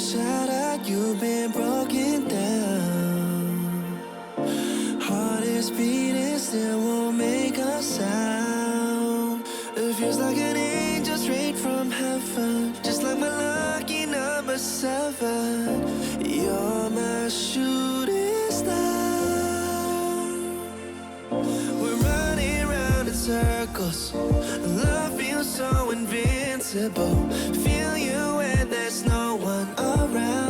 shattered, you've been broken down. Heart is beating, still won't make a sound. It feels like an angel straight from heaven, just like my lucky number 7. You're my shooting star. We're running round in circles, love feels so invincible. Feel you when there's no one around.